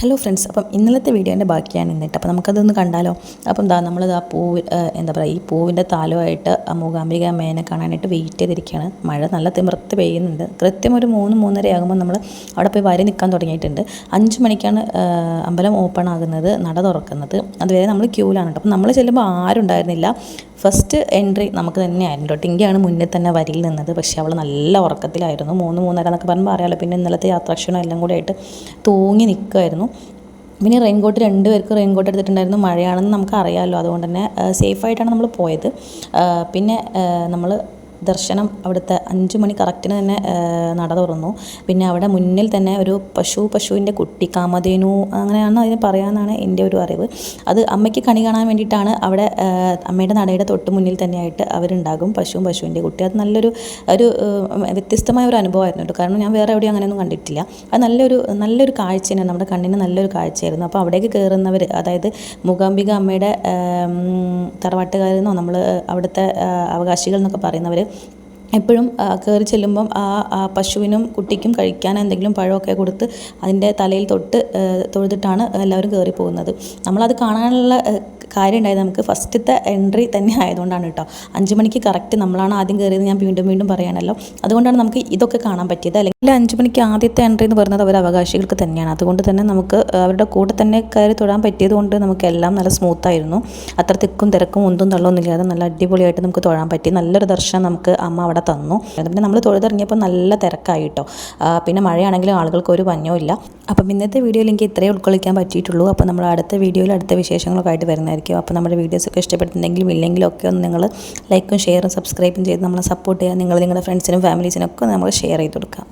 Hello friends, അപ്പം ഇന്നലത്തെ വീഡിയോൻ്റെ ബാക്കിയാണ് ഇന്നിട്ട്. അപ്പോൾ നമുക്കതൊന്ന് കണ്ടാലോ. അപ്പം നമ്മളത് ആ പൂവ് എന്താ പറയുക, ഈ പൂവിൻ്റെ താലമായിട്ട് മൂകാംബിക അമ്മേനെ കാണാനായിട്ട് വെയിറ്റ് ചെയ്തിരിക്കുകയാണ്. മഴ നല്ല തിമിർത്ത് പെയ്യുന്നുണ്ട്. കൃത്യം ഒരു 3-3:30 ആകുമ്പോൾ നമ്മൾ അവിടെ പോയി വരി നിൽക്കാൻ തുടങ്ങിയിട്ടുണ്ട്. 5 മണിക്കാണ് അമ്പലം ഓപ്പൺ ആകുന്നത്, നട തുറക്കുന്നത്. അതുവരെ നമ്മൾ ക്യൂവിലാണ് കേട്ടോ. അപ്പം നമ്മൾ ചെല്ലുമ്പോൾ ആരും ഉണ്ടായിരുന്നില്ല. ഫസ്റ്റ് എൻട്രി നമുക്ക് തന്നെയായിരുന്നു കേട്ടോ. ടിങ്കിയാണ് മുന്നിൽ തന്നെ വരിയിൽ നിന്നത്. പക്ഷേ അവൾ നല്ല ഉറക്കത്തിലായിരുന്നു. 3-3:30 എന്നൊക്കെ പറയുമ്പോൾ അറിയാമല്ലോ. പിന്നെ ഇന്നലത്തെ യാത്രാക്ഷണം എല്ലാം കൂടെ ആയിട്ട് തൂങ്ങി നിൽക്കുമായിരുന്നു. പിന്നെ റെയിൻകോട്ട് 2 പേർക്ക് റെയിൻകോട്ട് എടുത്തിട്ടുണ്ടായിരുന്നു. മഴയാണെന്ന് നമുക്ക് അറിയാമല്ലോ. അതുകൊണ്ട് തന്നെ സേഫായിട്ടാണ് നമ്മൾ പോയത്. പിന്നെ നമ്മൾ ദർശനം അവിടുത്തെ 5 മണി കറക്റ്റിന് തന്നെ നട തുറന്നു. പിന്നെ അവിടെ മുന്നിൽ തന്നെ ഒരു പശുവിൻ്റെ കുട്ടി, കാമധേനു അങ്ങനെയാണ് അതിന് പറയാമെന്നാണ് എൻ്റെ ഒരു അറിവ്. അത് അമ്മയ്ക്ക് കണി കാണാൻ വേണ്ടിയിട്ടാണ് അവിടെ അമ്മയുടെ നടയുടെ തൊട്ട് മുന്നിൽ തന്നെയായിട്ട് അവരുണ്ടാകും, പശുവിൻ്റെ കുട്ടി. അത് ഒരു വ്യത്യസ്തമായ ഒരു അനുഭവമായിരുന്നു കേട്ടോ. കാരണം ഞാൻ വേറെ എവിടെയും അങ്ങനെയൊന്നും കണ്ടിട്ടില്ല. അത് നല്ലൊരു കാഴ്ച തന്നെയാണ്, നമ്മുടെ കണ്ണിന് നല്ലൊരു കാഴ്ചയായിരുന്നു. അപ്പോൾ അവിടേക്ക് കയറുന്നവർ, അതായത് മൂകാംബിക അമ്മയുടെ തറവാട്ടുകാരെന്നോ നമ്മൾ അവിടുത്തെ അവകാശികൾ എന്നൊക്കെ പറയുന്നവർ എപ്പോഴും കയറി ചെല്ലുമ്പം ആ പശുവിനും കുട്ടിക്കും കഴിക്കാൻ എന്തെങ്കിലും പഴമൊക്കെ കൊടുത്ത് അതിൻ്റെ തലയിൽ തൊഴുതിട്ടാണ് എല്ലാവരും കയറി പോകുന്നത്. നമ്മളത് കാണാനുള്ള കാര്യം ഉണ്ടായത് നമുക്ക് ഫസ്റ്റത്തെ എൻട്രി തന്നെ ആയതുകൊണ്ടാണ് കേട്ടോ. 5 മണിക്ക് കറക്റ്റ് നമ്മളാണ് ആദ്യം കയറിയത്, ഞാൻ വീണ്ടും പറയാനല്ലോ. അതുകൊണ്ടാണ് നമുക്ക് ഇതൊക്കെ കാണാൻ പറ്റിയത്. അല്ലെങ്കിൽ 5 മണിക്ക് ആദ്യത്തെ എൻട്രി എന്ന് പറയുന്നത് അവർ അവകാശികൾക്ക് തന്നെയാണ്. അതുകൊണ്ട് തന്നെ നമുക്ക് അവരുടെ കൂടെ തന്നെ കയറി തൊഴാൻ പറ്റിയത് കൊണ്ട് നമുക്ക് എല്ലാം നല്ല സ്മൂത്തായിരുന്നു. അത്ര തിക്കും തിരക്കും ഒന്നും തള്ളൊന്നുമില്ലാതെ നല്ല അടിപൊളിയായിട്ട് നമുക്ക് തൊഴാൻ പറ്റി. നല്ലൊരു ദർശനം നമുക്ക് അമ്മ അവിടെ തന്നു. പിന്നെ നമ്മൾ തൊഴുതിറങ്ങിയപ്പോൾ നല്ല തിരക്കായി കേട്ടോ. പിന്നെ മഴയാണെങ്കിലും ആളുകൾക്ക് ഒരു പഞ്ഞവും ഇല്ല. അപ്പം ഇന്നത്തെ വീഡിയോയിൽ എനിക്ക് ഇത്രയേ ഉൾക്കൊള്ളിക്കാൻ പറ്റിയിട്ടുള്ളൂ. അപ്പോൾ നമ്മൾ അടുത്ത വീഡിയോയിൽ അടുത്ത വിശേഷങ്ങളൊക്കെ ആയിട്ട് വരുന്നതായിരിക്കും. അപ്പോൾ നമ്മുടെ വീഡിയോസൊക്കെ ഇഷ്ടപ്പെടുന്നുണ്ടെങ്കിലും ഇല്ലെങ്കിലും ഒക്കെ ഒന്ന് നിങ്ങൾ ലൈക്കും ഷെയറും സബ്സ്ക്രൈബും ചെയ്ത് നമ്മളെ സപ്പോർട്ട് ചെയ്യുക. നിങ്ങളുടെ ഫ്രണ്ട്സിനും ഫാമിലീസിനും ഒക്കെ നമ്മൾ ഷെയർ ചെയ്ത് കൊടുക്കുക.